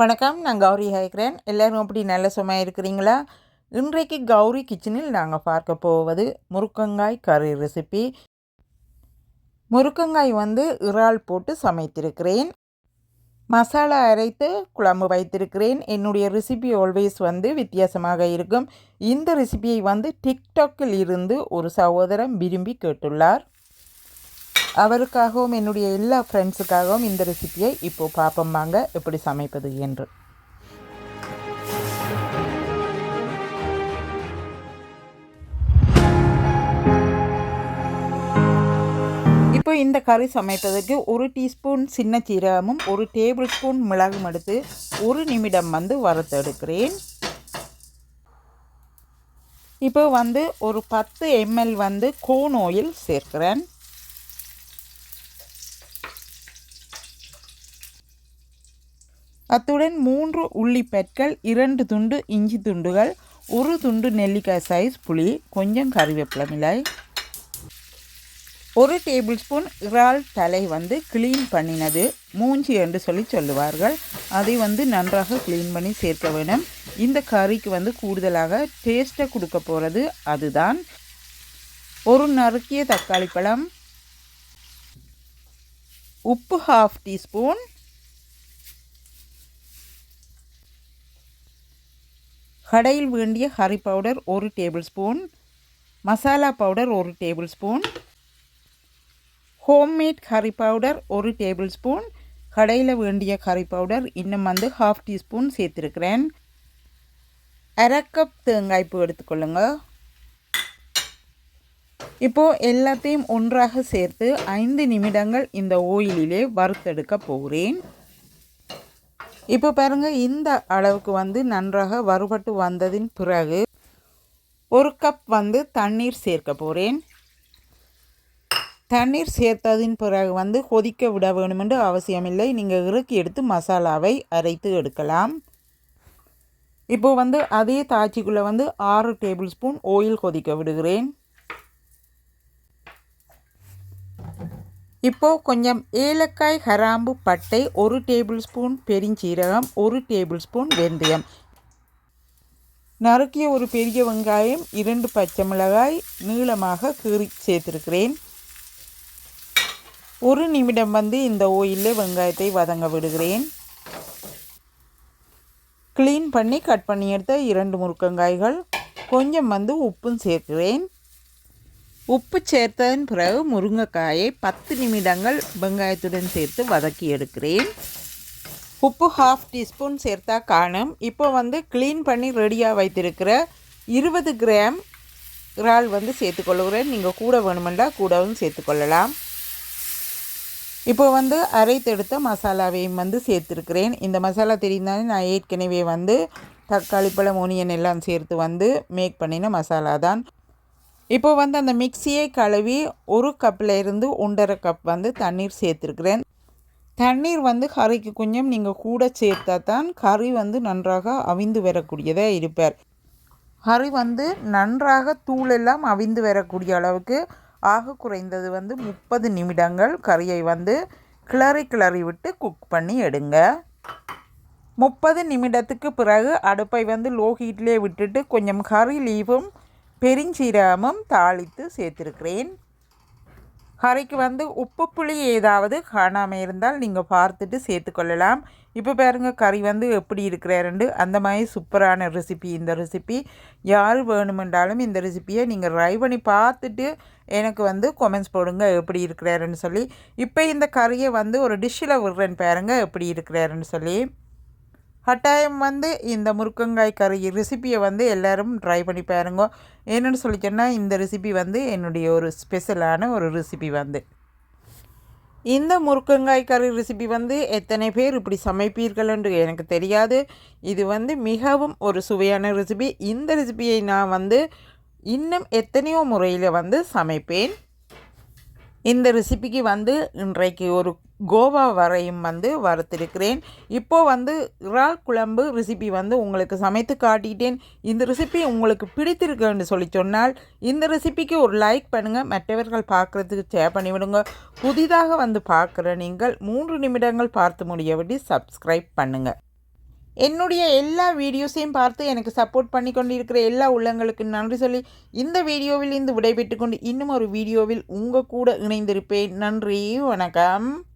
வணக்கம். நான் கௌரி ஹைக்கிறேன். எல்லோரும் அப்படி நல்ல சுமையாக இருக்கிறீங்களா? இன்றைக்கு கௌரி கிச்சனில் நாங்கள் பார்க்க போவது முருக்கங்காய் கறி ரெசிபி. முருக்கங்காய் இறால் போட்டு சமைத்திருக்கிறேன். மசாலா அரைத்து குழம்பு வைத்திருக்கிறேன். என்னுடைய ரெசிபி ஆல்வேஸ் வித்தியாசமாக இருக்கும். இந்த ரெசிபியை டிக்டாக்கில் இருந்து ஒரு சகோதரன் விரும்பி கேட்டுள்ளார். அவருக்காகவும் என்னுடைய எல்லா ஃப்ரெண்ட்ஸுக்காகவும் இந்த ரெசிபியை இப்போது பார்ப்போம் வாங்க எப்படி சமைப்பது என்று. இப்போ இந்த கறி சமைப்பதற்கு 1 டீஸ்பூன் சின்ன சீரகமும் 1 டேபிள் ஸ்பூன் மிளகும் எடுத்து 1 நிமிடம் வறுத்தெடுக்கிறேன். இப்போ ஒரு 10 ml கோன் ஆயில் சேர்க்கிறேன். அத்துடன் 3 உள்ளிப்பற்கள், 2 துண்டு இஞ்சி துண்டுகள், 1 துண்டு நெல்லிக்காய் சைஸ் புளி, கொஞ்சம் கறிவேப்பிலை, 1 டேபிள் ஸ்பூன் இறால் தலை க்ளீன் பண்ணினது, மூஞ்சி என்று சொல்லுவார்கள். அதை நன்றாக க்ளீன் பண்ணி சேர்க்க வேணும். இந்த கறிக்கு கூடுதலாக டேஸ்ட்டை கொடுக்க போகிறது அதுதான். ஒரு நறுக்கிய தக்காளி பழம், உப்பு 1/2 டீஸ்பூன், கடையில் வேண்டிய கறி powder 1 table spoon, masala powder 1 table spoon, homemade கறி பவுடர் 1 டேபிள் ஸ்பூன், கடையில் வேண்டிய கறி பவுடர் இன்னும் 1/2 டீஸ்பூன் சேர்த்துருக்கிறேன். 1/2 கப் தேங்காய் பூ எடுத்துக்கொள்ளுங்க. இப்போது எல்லாத்தையும் ஒன்றாக சேர்த்து 5 நிமிடங்கள் இந்த ஆயிலிலே வறுத்தெடுக்க போகிறேன். இப்போ பாருங்கள், இந்த அளவுக்கு நன்றாக வறுபட்டு வந்ததின் பிறகு 1 கப் தண்ணீர் சேர்க்க போகிறேன். தண்ணீர் சேர்த்ததின் பிறகு கொதிக்க விட வேணுமென்று அவசியமில்லை. நீங்கள் இறக்கி எடுத்து மசாலாவை அரைத்து எடுக்கலாம். இப்போது அதே தாய்ச்சிக்குள்ளே 6 டேபிள் ஸ்பூன் ஆயில் கொதிக்க விடுகிறேன். இப்போது கொஞ்சம் ஏலக்காய், கிராம்பு, பட்டை, 1 டேபிள் ஸ்பூன் பெருஞ்சீரகம், 1 டேபிள் ஸ்பூன் வெந்தயம், நறுக்கிய ஒரு பெரிய வெங்காயம், 2 பச்சை மிளகாய் நீளமாக கீறி சேர்த்துருக்கிறேன். 1 நிமிடம் இந்த ஆயிலில் வெங்காயத்தை வதங்க விடுகிறேன். க்ளீன் பண்ணி கட் பண்ணி எடுத்த 2 முருக்கங்காய்கள், கொஞ்சம் உப்பும் சேர்க்கிறேன். உப்பு சேர்த்ததன் பிறகு முருங்கைக்காயை 10 நிமிடங்கள் வெங்காயத்துடன் சேர்த்து வதக்கி எடுக்கிறேன். உப்பு 1/2 டீஸ்பூன் சேர்த்தா காணும். இப்போ க்ளீன் பண்ணி ரெடியாக வைத்திருக்கிற 20 கிராம் இறால் சேர்த்துக்கொள்ளுகிறேன். நீங்கள் கூட வேணுமெண்டா கூடவும் சேர்த்துக்கொள்ளலாம். இப்போ அரைத்தெடுத்த மசாலாவையும் சேர்த்துருக்கிறேன். இந்த மசாலா தெரிந்தாலே நான் ஏற்கனவே தக்காளி பழம், ஒனியன் எல்லாம் சேர்த்து மேக் பண்ணின மசாலா தான். இப்போ அந்த மிக்சியை கழுவி 1 கப்பில் இருந்து 1.5 கப் தண்ணீர் சேர்த்துருக்கிறேன். தண்ணீர் கறிக்கு கொஞ்சம் நீங்கள் கூட சேர்த்தா தான் கறி நன்றாக அவிந்து வரக்கூடியதாக இருப்பார். கறி நன்றாக தூளெல்லாம் அவிந்து வரக்கூடிய அளவுக்கு ஆக குறைந்தது 30 நிமிடங்கள் கறியை கிளறி விட்டு குக் பண்ணி எடுங்க. 30 நிமிடத்துக்கு பிறகு அடுப்பை லோ ஹீட்லேயே விட்டுட்டு கொஞ்சம் கறி லீவும் பெருஞ்சீரகமும் தாளித்து சேர்த்துருக்கிறேன். கறிக்கு உப்பு புளி ஏதாவது காணாமல் இருந்தால் நீங்கள் பார்த்துட்டு சேர்த்துக்கொள்ளலாம். இப்போ பாருங்கள், கறி எப்படி இருக்கிறாருண்டு. அந்த மாதிரி சூப்பரான ரெசிபி இந்த ரெசிபி. யார் வேணுமென்றாலும் இந்த ரெசிப்பியை நீங்கள் ட்ரை பண்ணி பார்த்துட்டு எனக்கு கொமெண்ட்ஸ் போடுங்க எப்படி இருக்கிறாருன்னு சொல்லி. இப்போ இந்த கறியை ஒரு டிஷ்ஷில் விடுறேன்னு பாருங்கள் எப்படி இருக்கிறாருன்னு சொல்லி. கட்டாயம் இந்த முருக்கங்காய் கறி ரெசிப்பியை எல்லோரும் ட்ரை பண்ணி பாருங்க. என்னென்னு சொல்லிச்சேன்னா, இந்த ரெசிபி என்னுடைய ஒரு ஸ்பெஷலான ஒரு ரெசிபி. இந்த முருக்கங்காய் கறி ரெசிபி எத்தனை பேர் இப்படி சமைப்பீர்கள் என்று எனக்கு தெரியாது. இது மிகவும் ஒரு சுவையான ரெசிபி. இந்த ரெசிபியை நான் இன்னும் எத்தனையோ முறையில் சமைப்பேன். இந்த ரெசிபிக்கு இன்றைக்கு ஒரு கோவா வரையும் வறுத்திருக்கிறேன். இப்போது இறால் குழம்பு ரெசிபி உங்களுக்கு சமைத்து காட்டிட்டேன். இந்த ரெசிபி உங்களுக்கு பிடித்திருக்குன்னு சொல்லி சொன்னால் இந்த ரெசிபிக்கு ஒரு லைக் பண்ணுங்கள். மற்றவர்கள் பார்க்குறதுக்கு ஷேர் பண்ணிவிடுங்க. புதிதாக பார்க்குற நீங்கள் 3 நிமிடங்கள் பார்த்து முடிய விட்டு சப்ஸ்கிரைப் பண்ணுங்கள். என்னுடைய எல்லா வீடியோஸையும் பார்த்து எனக்கு சப்போர்ட் பண்ணி கொண்டிருக்கிற எல்லா உள்ளங்களுக்கு நன்றி சொல்லி இந்த வீடியோவில் இருந்து விடைபெற்று கொண்டு இன்னும் ஒரு வீடியோவில் உங்கள் கூட இணைந்திருப்பேன். நன்றி, வணக்கம்.